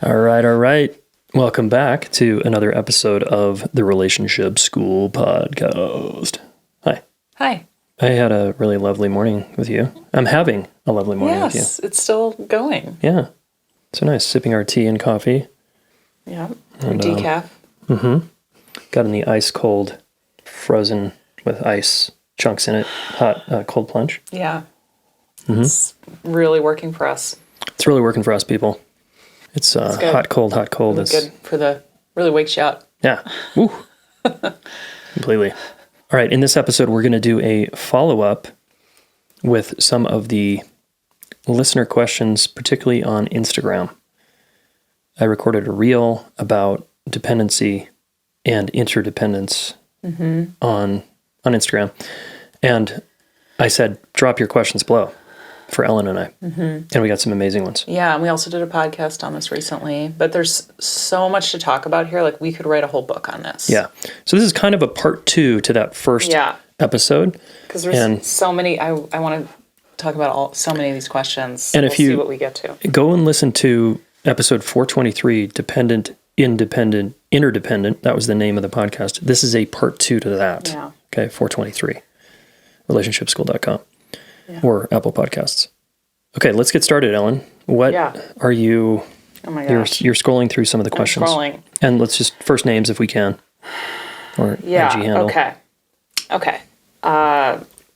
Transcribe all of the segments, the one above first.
All right. Welcome back to another episode of the Relationship School Podcast. Hi. I had a really lovely morning with you. I'm having a lovely morning with you. Yes, it's still going. Yeah. So nice. Sipping our tea and coffee. Yeah. And decaf. Got in the ice cold, frozen with ice chunks in it, hot cold plunge. Yeah. It's really working for us. It's really working for us, people. It's hot, cold. Really good really wakes you up. Yeah. Woo. Completely. All right. In this episode, we're going to do a follow-up with some of the listener questions, particularly on Instagram. I recorded a reel about dependency and interdependence on Instagram. And I said, drop your questions below for Ellen and I. And we got some amazing ones. Yeah, and we also did a podcast on this recently. But there's so much to talk about here. Like, we could write a whole book on this. Yeah. So this is kind of a part 2 to that first episode. Because there's so many, I want to talk about so many of these questions. And if you see what we get to. Go and listen to episode 423, Dependent, Independent, Interdependent. That was the name of the podcast. This is a part 2 to that. Yeah. Okay, 423. Relationshipschool.com or Apple Podcasts. Okay, let's get started, Ellen. What are you... Oh my gosh. You're scrolling through some of the questions. I'm scrolling. And let's just first names if we can. Or IG handle. Okay.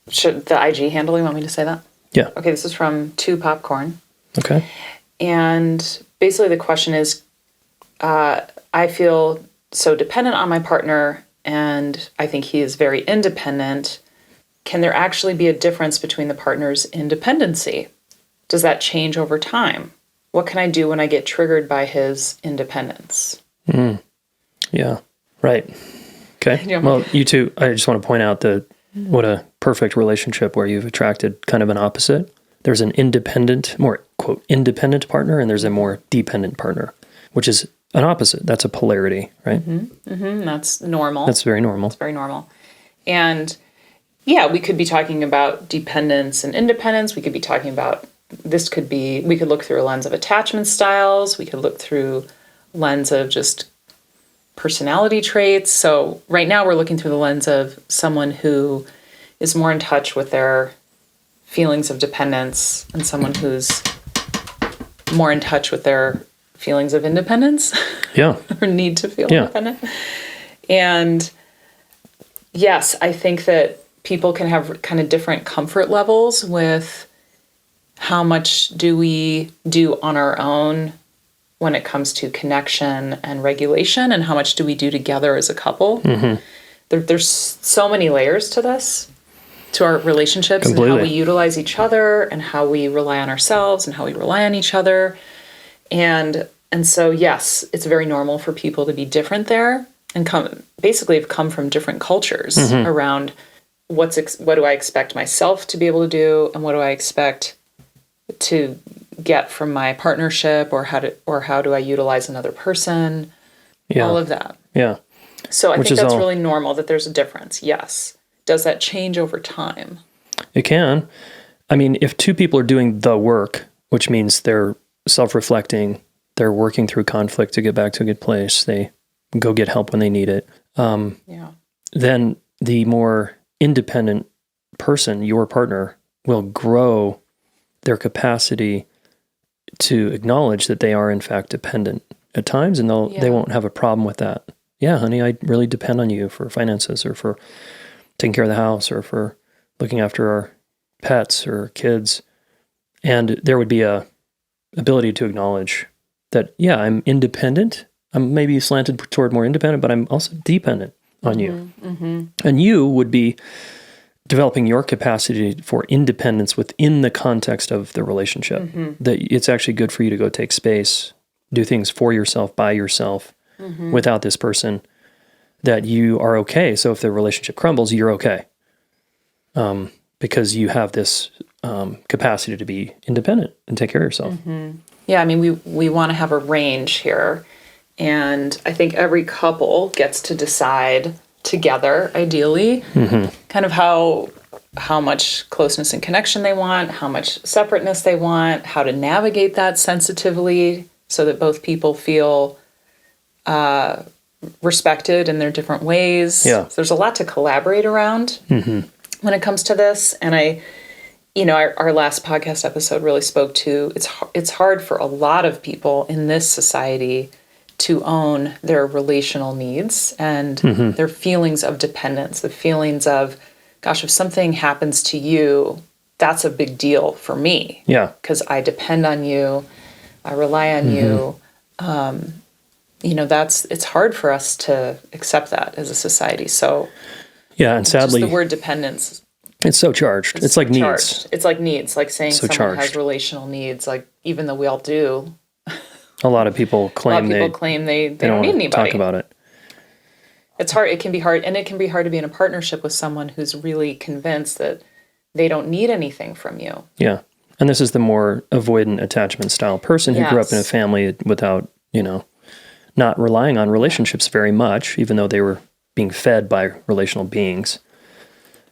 Should the IG handle, you want me to say that? Yeah. Okay, this is from 2 Popcorn. Okay. And basically the question is, I feel so dependent on my partner, and I think he is very independent. Can there actually be a difference between the partner's independency? Does that change over time? What can I do when I get triggered by his independence? Yeah. Right. Okay. Well, you two, I just want to point out that what a perfect relationship where you've attracted kind of an opposite. There's an independent, more, quote, independent partner, and there's a more dependent partner, which is an opposite. That's a polarity, right? That's normal. That's very normal. It's very normal. And yeah, we could be talking about dependence and independence. We could be talking about, we could look through a lens of attachment styles. We could look through a lens of just personality traits. So right now we're looking through the lens of someone who is more in touch with their feelings of dependence and someone who's more in touch with their feelings of independence. Yeah. Or need to feel independent. And yes, I think that people can have kind of different comfort levels with how much do we do on our own when it comes to connection and regulation, and how much do we do together as a couple. There's so many layers to this, to our relationships. Completely. And how we utilize each other, and how we rely on ourselves, and how we rely on each other. And so, yes, it's very normal for people to be different there, and have come from different cultures around what do I expect myself to be able to do, and what do I expect to get from my partnership, or how do I utilize another person? Yeah. All of that. Yeah. So I think that's really normal that there's a difference. Yes. Does that change over time? It can. I mean, if 2 people are doing the work, which means they're self-reflecting, they're working through conflict to get back to a good place, they go get help when they need it, then the more independent person, your partner, will grow their capacity to acknowledge that they are in fact dependent at times, and they won't have a problem with that. Yeah, honey, I really depend on you for finances, or for taking care of the house, or for looking after our pets or kids. And there would be a ability to acknowledge that, yeah, I'm independent. I'm maybe slanted toward more independent, but I'm also dependent on you. And you would be developing your capacity for independence within the context of the relationship. That it's actually good for you to go take space, do things for yourself, by yourself, without this person, that you are okay. So if the relationship crumbles, you're okay. Because you have this capacity to be independent and take care of yourself. Yeah, I mean, we want to have a range here. And I think every couple gets to decide together, ideally, kind of how much closeness and connection they want, how much separateness they want, how to navigate that sensitively so that both people feel respected in their different ways. Yeah. So there's a lot to collaborate around when it comes to this. And our last podcast episode really spoke to, it's hard for a lot of people in this society to own their relational needs and their feelings of dependence, the feelings of, gosh, if something happens to you, that's a big deal for me. Yeah. Because I depend on you, I rely on you. It's hard for us to accept that as a society. So yeah, and sadly, just the word dependence, it's so charged. It's like charged. needs. It's like needs, like saying So someone charged. has relational needs, like even though we all do. A lot of people claim they don't need anybody. Talk about it. It's hard. It can be hard, and it can be hard to be in a partnership with someone who's really convinced that they don't need anything from you. Yeah. And this is the more avoidant attachment style person who grew up in a family without, not relying on relationships very much, even though they were being fed by relational beings.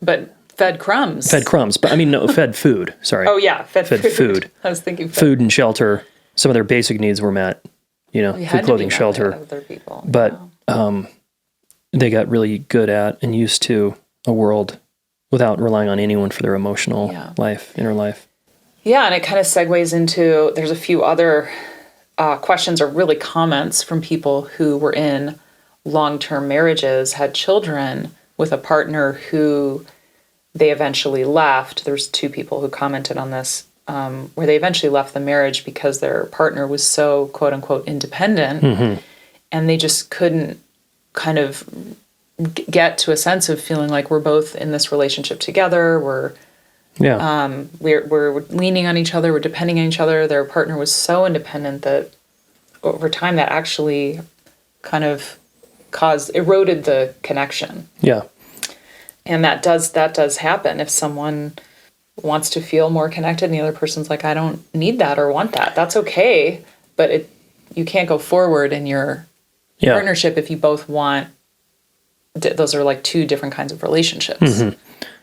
But fed crumbs. Fed crumbs. But fed food. Sorry. Oh, yeah. Fed food. I was thinking food and shelter. Some of their basic needs were met, food, clothing, shelter. Other people. But they got really good at and used to a world without relying on anyone for their emotional life, inner life. Yeah, and it kind of segues into, there's a few other questions or really comments from people who were in long-term marriages, had children with a partner who they eventually left. There's 2 people who commented on this, where they eventually left the marriage because their partner was so, quote unquote, independent, and they just couldn't kind of get to a sense of feeling like we're both in this relationship together. We're leaning on each other. We're depending on each other. Their partner was so independent that over time that actually kind of eroded the connection. Yeah. And that does happen if someone wants to feel more connected and the other person's like, I don't need that or want that. That's okay. But you can't go forward in your partnership if you both want, those are like 2 different kinds of relationships.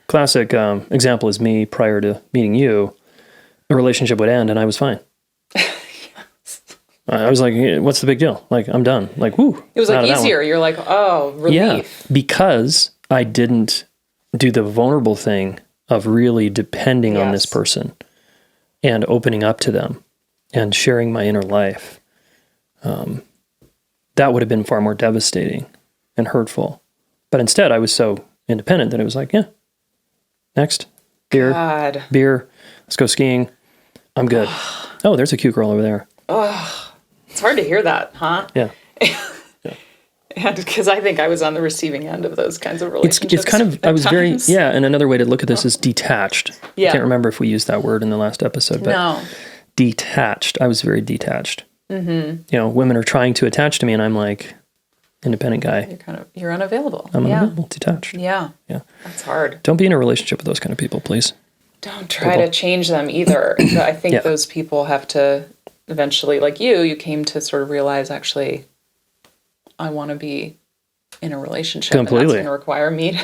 Classic example is me prior to meeting you. A relationship would end and I was fine. I was like, what's the big deal? Like, I'm done. Like, whoo. It was like easier. You're like, oh, relief. Yeah, because I didn't do the vulnerable thing of really depending on this person and opening up to them and sharing my inner life. That would have been far more devastating and hurtful. But instead, I was so independent that it was like, yeah, next, beer, let's go skiing. I'm good. Oh, there's a cute girl over there. Oh, it's hard to hear that, huh? Yeah. And because I think I was on the receiving end of those kinds of relationships. It's kind of, I was times. And another way to look at this is detached. Yeah. I can't remember if we used that word in the last episode, but detached. I was very detached. Women are trying to attach to me and I'm like, independent guy. You're unavailable. I'm unavailable, detached. Yeah. Yeah. That's hard. Don't be in a relationship with those kind of people, please. Don't try to change them either. I think those people have to eventually, like you came to sort of realize, actually, I want to be in a relationship. Completely. And that's going to require me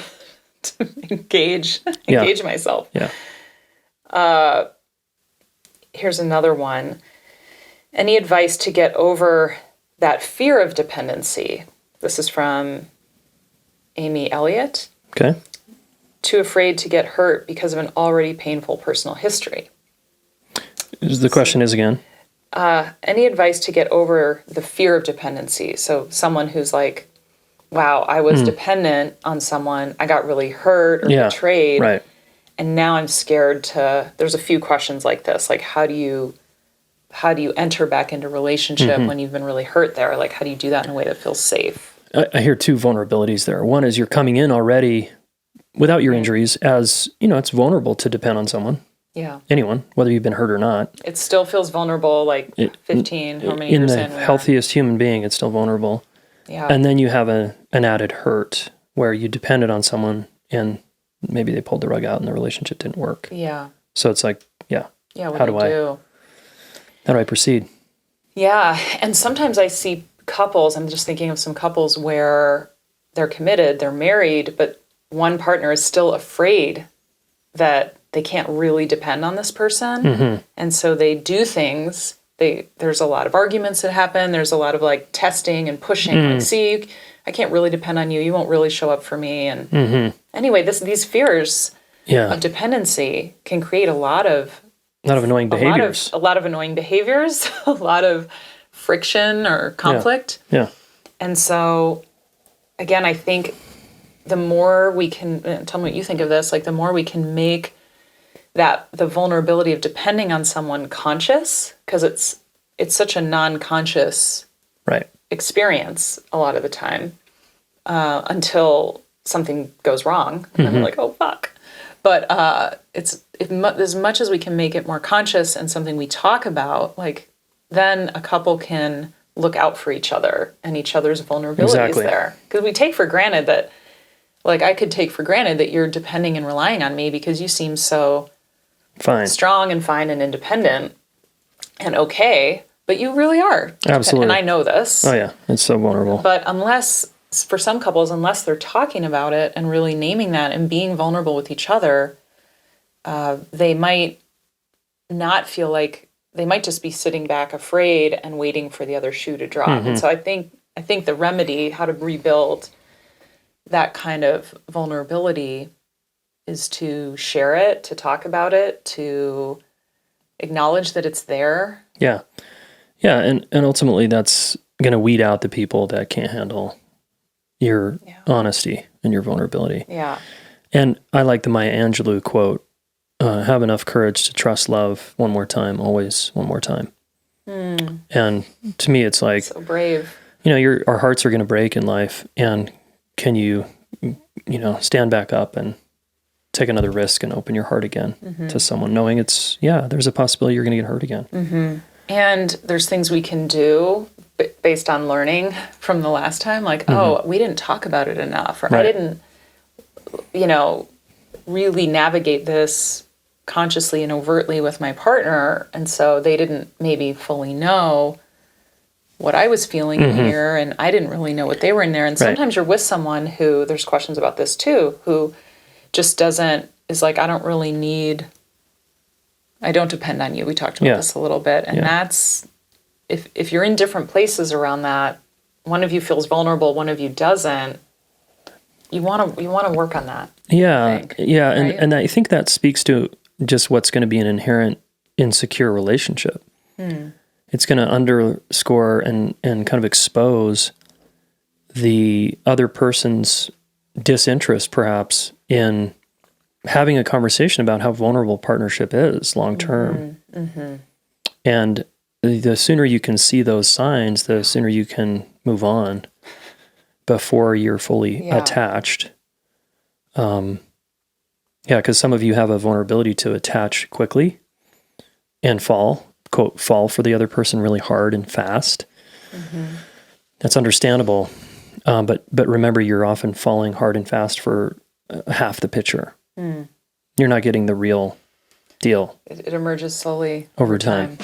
to engage myself. Yeah. Here's another one. Any advice to get over that fear of dependency? This is from Amy Elliott. Okay. Too afraid to get hurt because of an already painful personal history. The question is again? Any advice to get over the fear of dependency? So someone who's like, wow, I was dependent on someone. I got really hurt or betrayed. Right. And now I'm scared to, there's a few questions like this. Like, how do you enter back into relationship when you've been really hurt there? Like, how do you do that in a way that feels safe? I hear 2 vulnerabilities there. One is you're coming in already without your injuries as, it's vulnerable to depend on someone. Yeah. Anyone, whether you've been hurt or not. It still feels vulnerable, like 15, how many years in? In the healthiest human being, it's still vulnerable. Yeah. And then you have an added hurt where you depended on someone and maybe they pulled the rug out and the relationship didn't work. Yeah. So it's like, what do I do? How do I proceed? Yeah. And sometimes I see couples, I'm just thinking of some couples where they're committed, they're married, but one partner is still afraid that they can't really depend on this person. And so they do things there's a lot of arguments that happen. There's a lot of like testing and pushing. Like, see, I can't really depend on you. You won't really show up for me. And anyway, these fears of dependency can create a lot of annoying behaviors. A lot of annoying behaviors, a lot of friction or conflict. Yeah. And so, again, I think the more we can, tell me what you think of this, like the more we can make the vulnerability of depending on someone conscious, because it's such a non-conscious experience a lot of the time, until something goes wrong, and then we're like, oh, fuck. But as much as we can make it more conscious and something we talk about, like, then a couple can look out for each other and each other's vulnerabilities there. Because we take for granted that, like, I could take for granted that you're depending and relying on me because you seem so strong and fine and independent and okay, but you really are. Absolutely. And I know this. Oh, yeah. It's so vulnerable. But for some couples, unless they're talking about it and really naming that and being vulnerable with each other, they might not feel like, they might just be sitting back afraid and waiting for the other shoe to drop. And so I think the remedy, how to rebuild that kind of vulnerability, is to share it, to talk about it, to acknowledge that it's there. Yeah. Yeah. And ultimately that's going to weed out the people that can't handle your honesty and your vulnerability. Yeah. And I like the Maya Angelou quote, have enough courage to trust love one more time, always one more time. And to me, it's like, so brave. Our hearts are going to break in life. And can you stand back up and take another risk and open your heart again to someone, knowing there's a possibility you're going to get hurt again. And there's things we can do based on learning from the last time, like, oh, we didn't talk about it enough, or I didn't, really navigate this consciously and overtly with my partner, and so they didn't maybe fully know what I was feeling here, and I didn't really know what they were in there. And sometimes you're with someone who, there's questions about this too, who just is like, I don't depend on you. We talked about this a little bit. And that's, if you're in different places around that, one of you feels vulnerable, one of you doesn't, you want to work on that. Yeah. And I think that speaks to just what's going to be an inherent insecure relationship. It's going to underscore and kind of expose the other person's disinterest, perhaps in having a conversation about how vulnerable partnership is long term. And the sooner you can see those signs, the sooner you can move on before you're fully attached. Because some of you have a vulnerability to attach quickly and fall for the other person really hard and fast. That's understandable. But remember, you're often falling hard and fast for half the picture. You're not getting the real deal. It emerges slowly over time.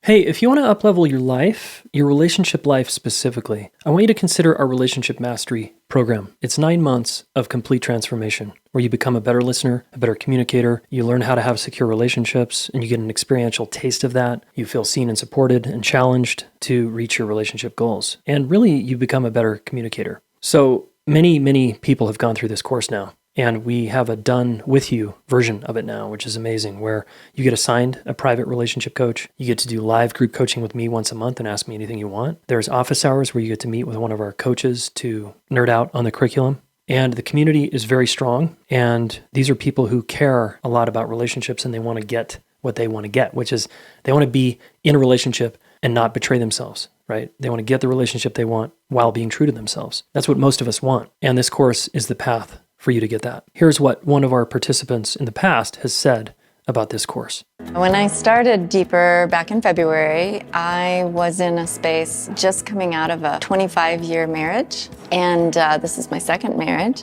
Hey, if you want to uplevel your life, your relationship life specifically, I want you to consider our Relationship Mastery program. It's 9 months of complete transformation where you become a better listener, a better communicator, you learn how to have secure relationships, and you get an experiential taste of that. You feel seen and supported and challenged to reach your relationship goals. And really, you become a better communicator. So many people have gone through this course now. And we have a done with you version of it now, which is amazing, where you get assigned a private relationship coach. You get to do live group coaching with me once a month and ask me anything you want. There's office hours where you get to meet with one of our coaches to nerd out on the curriculum. And the community is very strong. And these are people who care a lot about relationships, and they want to get what they want to get, which is they want to be in a relationship and not betray themselves, right? They want to get the relationship they want while being true to themselves. That's what most of us want. And this course is the path for you to get that. Here's what one of our participants in the past has said about this course. When I started Deeper back in February, I was in a space just coming out of a 25-year marriage, and this is my second marriage.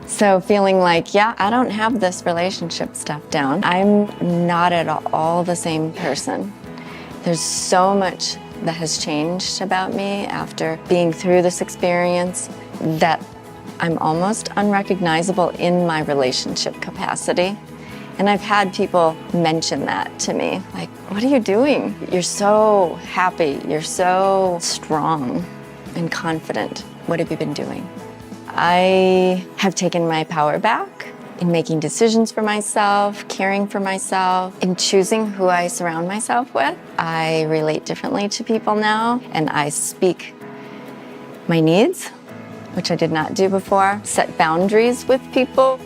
So feeling like, I don't have this relationship stuff down. I'm not at all the same person. There's so much that has changed about me after being through this experience that I'm almost unrecognizable in my relationship capacity. And I've had people mention that to me, like, what are you doing? You're so happy, you're so strong and confident. What have you been doing? I have taken my power back in making decisions for myself, caring for myself, in choosing who I surround myself with. I relate differently to people now, and I speak my needs, which I did not do before, set boundaries with people.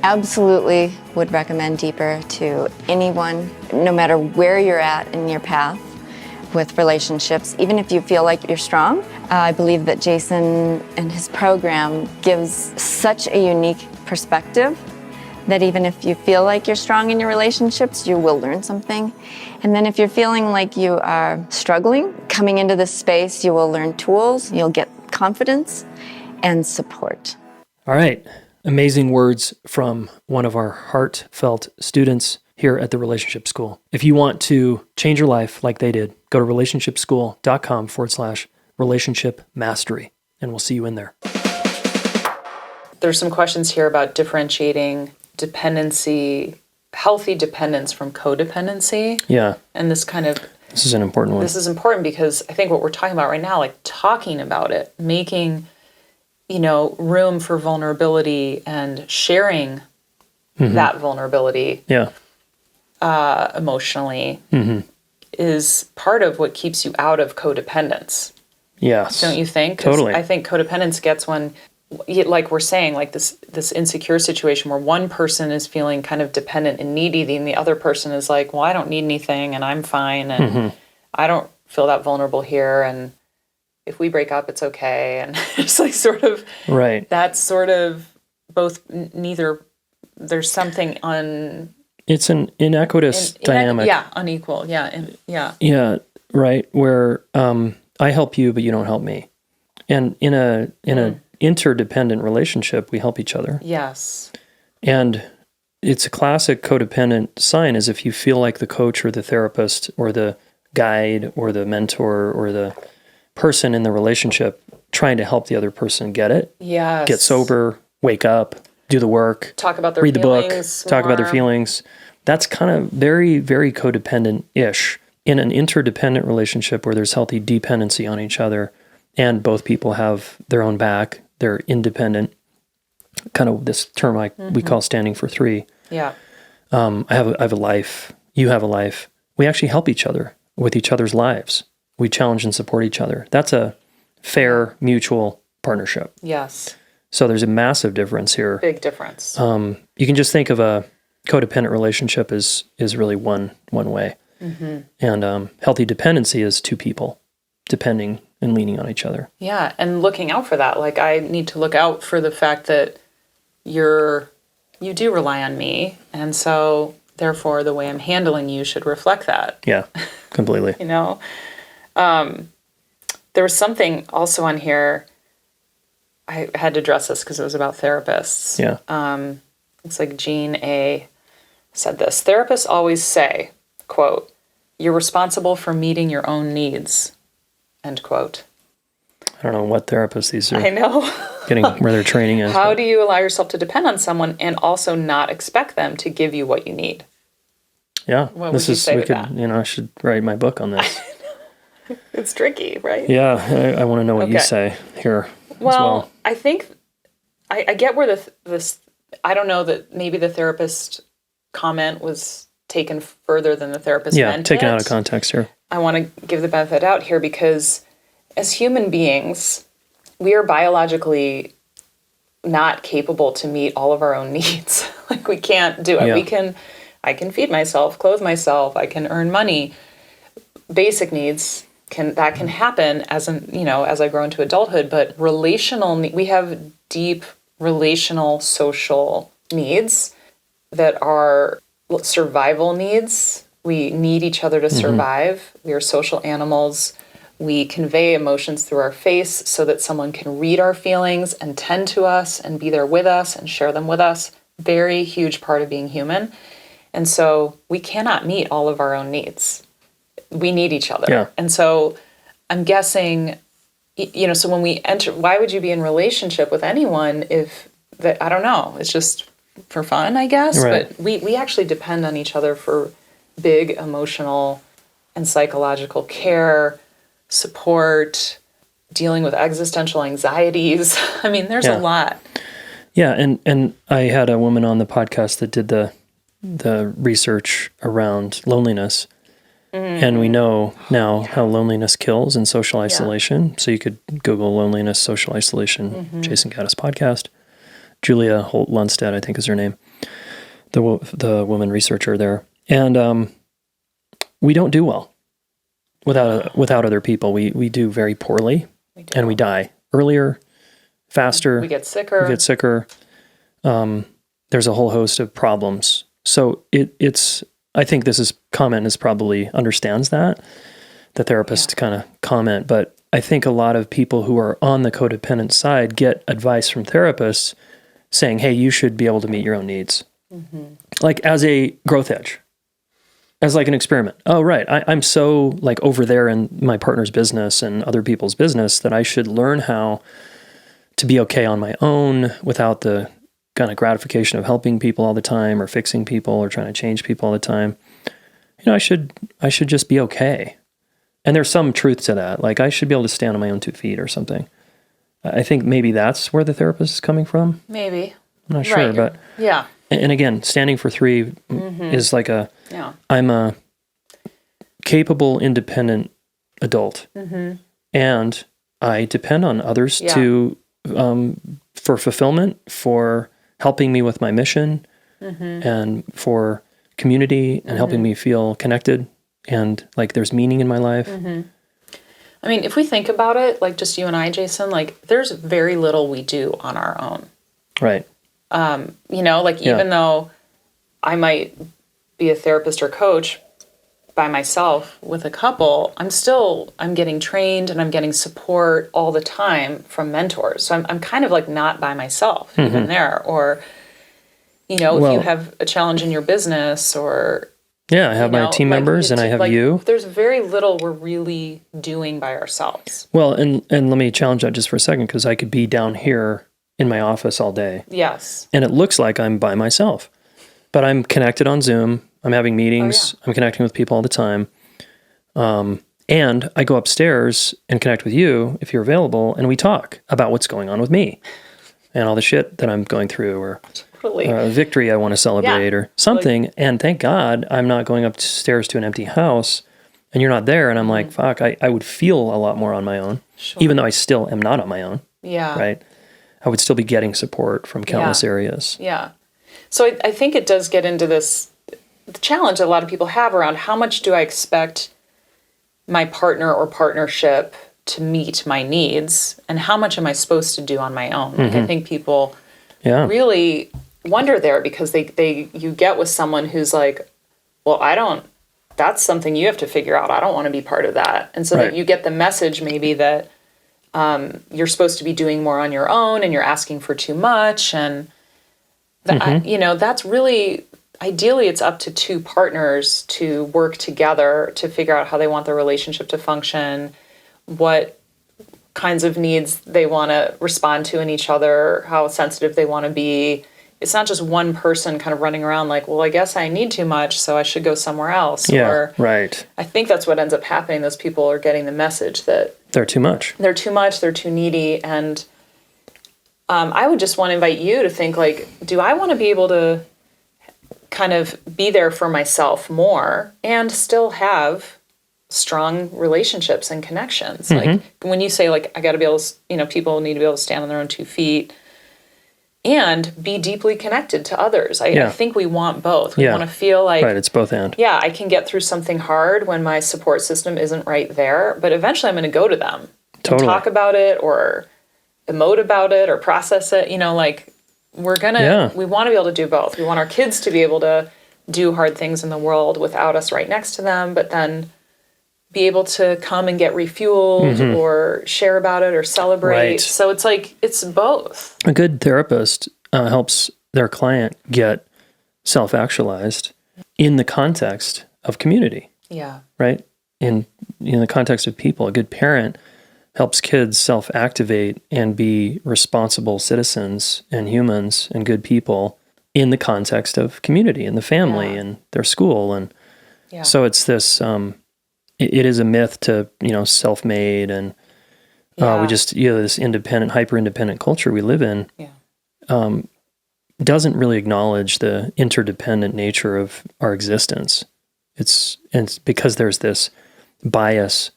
Absolutely would recommend Deeper to anyone, no matter where you're at in your path with relationships, even if you feel like you're strong. I believe that Jayson and his program gives such a unique perspective that even if you feel like you're strong in your relationships, you will learn something. And then if you're feeling like you are struggling, coming into this space, you will learn tools, you'll get confidence and support. All right. Amazing words from one of our heartfelt students here at the Relationship School. If you want to change your life like they did, go to relationshipschool.com/relationship mastery, and we'll see you in there. There's some questions here about differentiating dependency, healthy dependence from codependency. Yeah. And this is an important one. This is important because I think what we're talking about right now, like talking about it, making room for vulnerability and sharing that vulnerability emotionally is part of what keeps you out of codependence. Yes. Don't you think? 'Cause totally. I think codependence gets when, like we're saying, like this insecure situation where one person is feeling kind of dependent and needy and the other person is like, well, I don't need anything and I'm fine and I don't feel that vulnerable here and if we break up, it's okay. And it's like sort of, right. That's sort of both neither, there's something it's an inequitous dynamic. Unequal. Yeah. Yeah. Right. Where I help you, but you don't help me. And in a interdependent relationship, we help each other. Yes. And it's a classic codependent sign is if you feel like the coach or the therapist or the guide or the mentor or the person in the relationship trying to help the other person get it. Yes. Get sober, wake up, do the work. Talk about their read feelings. Read the book, talk about their feelings. That's kind of very, very codependent-ish. In an interdependent relationship where there's healthy dependency on each other and both people have their own back, they're independent, kind of this term we call standing for three. Yeah. I have a life, you have a life. We actually help each other with each other's lives. We challenge and support each other. That's a fair, mutual partnership. Yes. So there's a massive difference here. Big difference. You can just think of a codependent relationship as really one way. And healthy dependency is two people depending and leaning on each other. Yeah, and looking out for that. Like I need to look out for the fact that you do rely on me, and so therefore the way I'm handling you should reflect that. Yeah, completely. There was something also on here. I had to address this because it was about therapists. Yeah. It's like Jean A. said this. Therapists always say, quote, "You're responsible for meeting your own needs," end quote. I don't know what therapists these are. I know. Getting where their training is. How do you allow yourself to depend on someone and also not expect them to give you what you need? Yeah. What would you say to that? I should write my book on this. It's tricky, right? Yeah. I want to know what you say here as well. I think I get where this. I don't know that maybe the therapist comment was taken further than the therapist meant. Yeah, taken out of context here. I want to give the benefit out here because as human beings, we are biologically not capable to meet all of our own needs. Like we can't do it. Yeah. I can feed myself, clothe myself, I can earn money. Basic needs can happen as I grow into adulthood, but we have deep relational social needs that are survival needs. We need each other to survive. We are social animals. We convey emotions through our face so that someone can read our feelings and tend to us and be there with us and share them with us. Very huge part of being human. And so we cannot meet all of our own needs. We need each other. Yeah. And so I'm guessing, so when we enter, why would you be in relationship with anyone I don't know. It's just for fun, I guess. Right. But we actually depend on each other for big emotional and psychological care, support, dealing with existential anxieties. I mean, there's a lot. Yeah, and I had a woman on the podcast that did the research around loneliness. And we know now how loneliness kills and social isolation. So you could Google loneliness, social isolation, Jayson Gaddis podcast. Julia Holt Lundstedt, I think is her name, the woman researcher there. And we don't do well without other people. We do very poorly, and we die earlier, faster. We get sicker. There's a whole host of problems. So it's. I think this comment is probably understands that. The therapist kind of comment, but I think a lot of people who are on the codependent side get advice from therapists saying, hey, you should be able to meet your own needs. Like as a growth edge, as like an experiment. Oh, right. I'm so like over there in my partner's business and other people's business that I should learn how to be okay on my own without the kind of gratification of helping people all the time or fixing people or trying to change people all the time. You know, I should just be okay. And there's some truth to that. Like I should be able to stand on my own 2 feet or something. I think maybe that's where the therapist is coming from. Maybe. I'm not sure, but yeah. And again, standing for 3 is like I'm a capable, independent adult, and I depend on others to for fulfillment, for helping me with my mission, and for community, and helping me feel connected, and like there's meaning in my life. I mean, if we think about it, like just you and I, Jayson, like there's very little we do on our own. Right. You know, like even though I might be a therapist or coach by myself with a couple, I'm getting trained and I'm getting support all the time from mentors. So I'm kind of like not by myself even there. Or, you know, if you have a challenge in your business or... Yeah, I have my team members and I have you. There's very little we're really doing by ourselves. Well, and let me challenge that just for a second, because I could be down here in my office all day. Yes. And it looks like I'm by myself, but I'm connected on Zoom. I'm having meetings. I'm connecting with people all the time. And I go upstairs and connect with you if you're available, and we talk about what's going on with me and all the shit that I'm going through, or a victory I want to celebrate or something. And thank God I'm not going upstairs to an empty house and you're not there. And I'm like, fuck, I would feel a lot more on my own, even though I still am not on my own. Yeah. Right. I would still be getting support from countless areas. Yeah. So I think it does get into this challenge that a lot of people have around how much do I expect my partner or partnership to meet my needs, and how much am I supposed to do on my own? Like I think people really wonder there, because you get with someone who's like, well, that's something you have to figure out. I don't want to be part of that. And so that you get the message maybe that you're supposed to be doing more on your own and you're asking for too much. And that's really, ideally it's up to 2 partners to work together to figure out how they want their relationship to function, what kinds of needs they want to respond to in each other, how sensitive they want to be. It's not just one person kind of running around like, well, I guess I need too much, so I should go somewhere else. Yeah, right. I think that's what ends up happening. Those people are getting the message that they're too much. They're too much. They're too needy. And I would just want to invite you to think like, do I want to be able to kind of be there for myself more and still have strong relationships and connections? Like when you say like, I got to be able to, people need to be able to stand on their own 2 feet and be deeply connected to others. I think we want both. We want to feel like... Right, it's both and. Yeah, I can get through something hard when my support system isn't right there, but eventually I'm going to go to them and talk about it or emote about it or process it. We're going to... We want to be able to do both. We want our kids to be able to do hard things in the world without us right next to them, but then be able to come and get refueled or share about it or celebrate. Right. So it's like, it's both. A good therapist helps their client get self-actualized in the context of community. Yeah. Right? In the context of people. A good parent helps kids self-activate and be responsible citizens and humans and good people in the context of community and the family and their school. And so it's this, it is a myth to, self-made and we just, this independent, hyper-independent culture we live in doesn't really acknowledge the interdependent nature of our existence. It's because there's this bias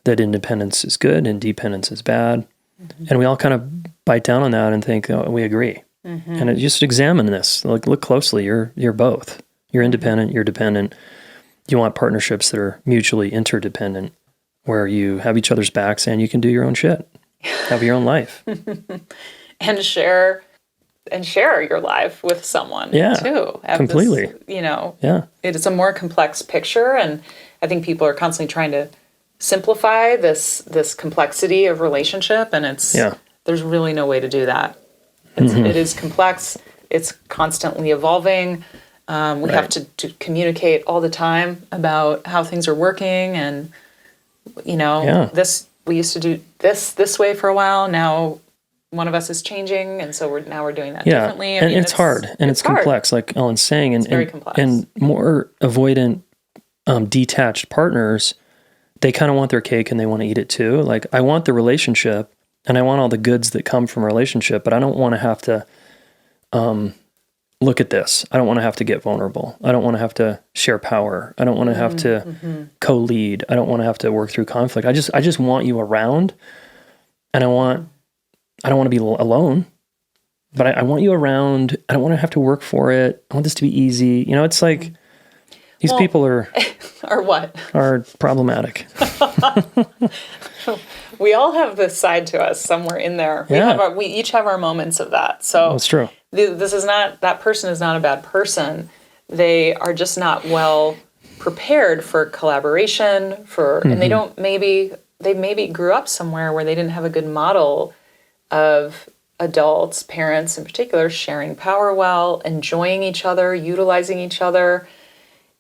that independence is good and dependence is bad. Mm-hmm. And we all kind of bite down on that and think, oh, we agree. Mm-hmm. And just examine this. Look closely. You're both. You're independent. You're dependent. You want partnerships that are mutually interdependent, where you have each other's backs and you can do your own shit, have your own life, and share your life with someone too. Completely. This, it's a more complex picture, and I think people are constantly trying to simplify this complexity of relationship, and there's really no way to do that. It is complex. It's constantly evolving. We have to communicate all the time about how things are working, and this we used to do this way for a while. Now one of us is changing, and so we're doing that differently. And it's hard, and it's complex, like Ellen's saying, and very complex. And more avoidant, detached partners, they kind of want their cake and they want to eat it too. Like, I want the relationship and I want all the goods that come from a relationship, but I don't want to have to look at this. I don't want to have to get vulnerable. I don't want to have to share power. I don't want to have to co-lead. I don't want to have to work through conflict. I just want you around, and I don't want to be alone, but I want you around. I don't want to have to work for it. I want this to be easy. It's like these people are problematic. We all have this side to us somewhere in there. We each have our moments of that. So that's true. That person is not a bad person. They are just not well prepared for collaboration, and they maybe grew up somewhere where they didn't have a good model of adults, parents in particular, sharing power well, enjoying each other, utilizing each other.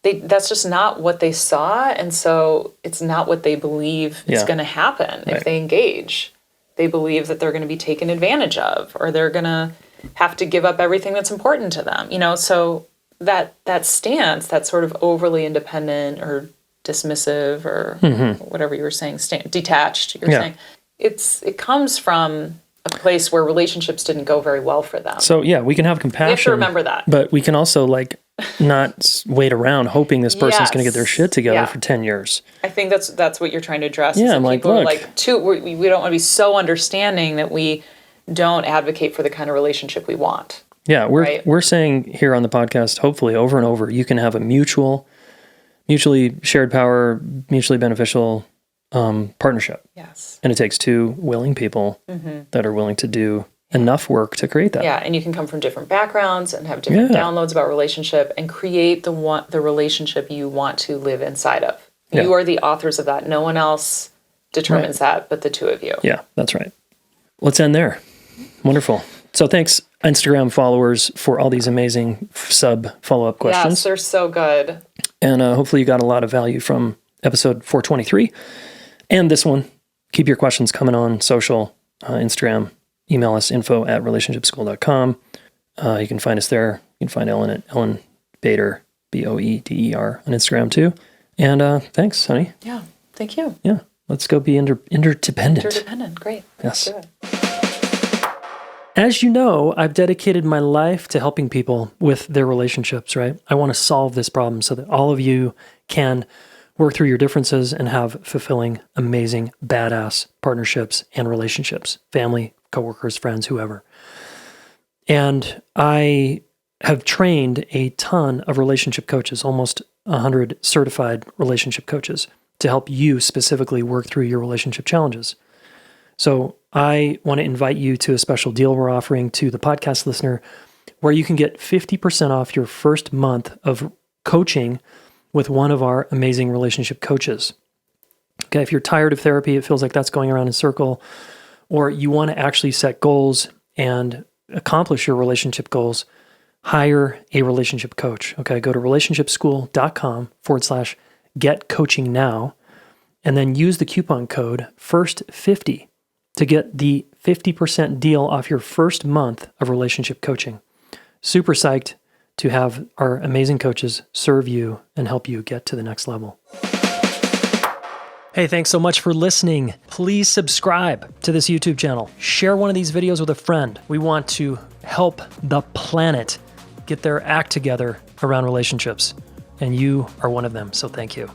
That's just not what they saw, and so it's not what they believe is going to happen if they engage. They believe that they're going to be taken advantage of, or they're going to have to give up everything that's important to them. So that stance, that sort of overly independent or dismissive or whatever you were saying, detached, you're saying, it comes from a place where relationships didn't go very well for them. So we can have compassion. You have to remember that. But we can also not wait around hoping this person's going to get their shit together for 10 years. I think that's what you're trying to address. Yeah, I'm people look. We don't want to be so understanding that we don't advocate for the kind of relationship we want. Yeah, we're saying here on the podcast, hopefully over and over, you can have a mutually shared power, mutually beneficial partnership. Yes. And it takes two willing people that are willing to do enough work to create that. Yeah, and you can come from different backgrounds and have different downloads about relationship and create the relationship you want to live inside of. Yeah. You are the authors of that. No one else determines that but the two of you. Yeah, that's right. Let's end there. Wonderful. So thanks, Instagram followers, for all these amazing follow-up questions. Yes, they're so good. And hopefully you got a lot of value from episode 423 and this one. Keep your questions coming on social, Instagram. Email us info@relationshipschool.com. You can find us there. You can find Ellen at Ellen Bader, Boeder, on Instagram too. And thanks, honey. Yeah, thank you. Yeah, let's go be interdependent. Interdependent, great. Yes. Let's do it. As you know, I've dedicated my life to helping people with their relationships, right? I want to solve this problem so that all of you can work through your differences and have fulfilling, amazing, badass partnerships and relationships, family, coworkers, friends, whoever. And I have trained a ton of relationship coaches, almost 100 certified relationship coaches, to help you specifically work through your relationship challenges. So I want to invite you to a special deal we're offering to the podcast listener, where you can get 50% off your first month of coaching with one of our amazing relationship coaches. Okay, if you're tired of therapy, it feels like that's going around in a circle, or you want to actually set goals and accomplish your relationship goals, hire a relationship coach. Okay, go to relationshipschool.com/get coaching now, and then use the coupon code FIRST50 to get the 50% deal off your first month of relationship coaching. Super psyched. to have our amazing coaches serve you and help you get to the next level. Hey, thanks so much for listening. Please subscribe to this YouTube channel. Share one of these videos with a friend. We want to help the planet get their act together around relationships, and you are one of them, so thank you.